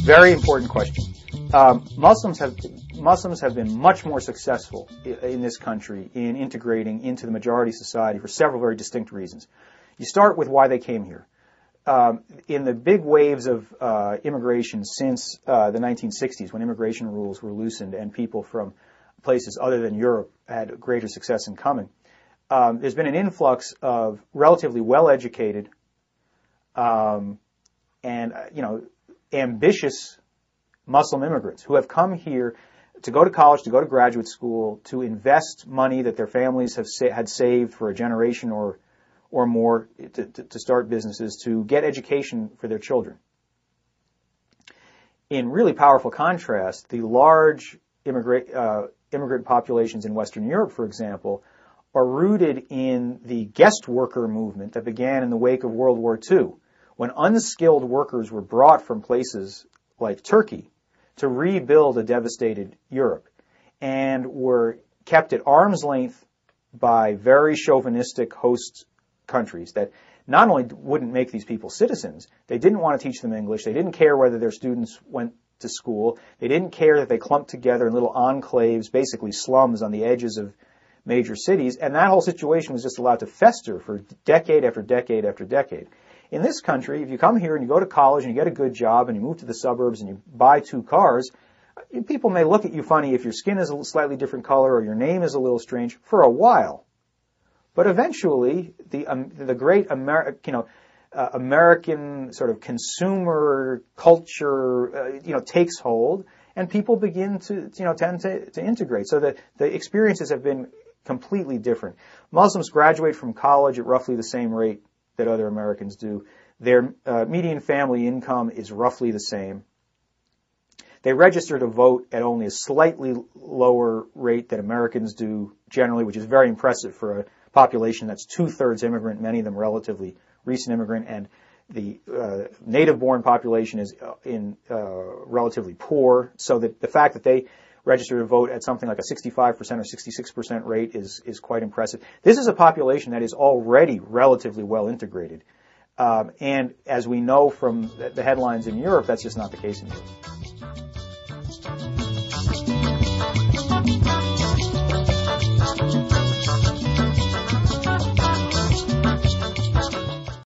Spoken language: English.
Very important question. Muslims have been much more successful in this country in integrating into the majority society for several very distinct reasons. You start with why they came here. In the big waves of immigration since the 1960s, when immigration rules were loosened and people from places other than Europe had greater success in coming, there's been an influx of relatively well-educated and ambitious Muslim immigrants who have come here to go to college, to go to graduate school, to invest money that their families had saved for a generation or more to start businesses, to get education for their children. In really powerful contrast, the large immigrant populations in Western Europe, for example, are rooted in the guest worker movement that began in the wake of World War II, when unskilled workers were brought from places like Turkey to rebuild a devastated Europe, and were kept at arm's length by very chauvinistic host countries that not only wouldn't make these people citizens, they didn't want to teach them English, they didn't care whether their students went to school, they didn't care that they clumped together in little enclaves, basically slums on the edges of major cities, and that whole situation was just allowed to fester for decade after decade after decade. In this country, if you come here and you go to college and you get a good job and you move to the suburbs and you buy 2 cars, people may look at you funny if your skin is a slightly different color or your name is a little strange for a while. But eventually, the great American sort of consumer culture, takes hold, and people begin to, tend to integrate. So the experiences have been completely different. Muslims graduate from college at roughly the same rate that other Americans do. Their median family income is roughly the same. They register to vote at only a slightly lower rate than Americans do generally, which is very impressive for a population that's 2/3 immigrant, many of them relatively recent immigrant, and the native-born population is relatively poor. So that the fact that they register to vote at something like a 65% or 66% rate is quite impressive. This is a population that is already relatively well integrated. And as we know from the headlines in Europe, that's just not the case in Europe.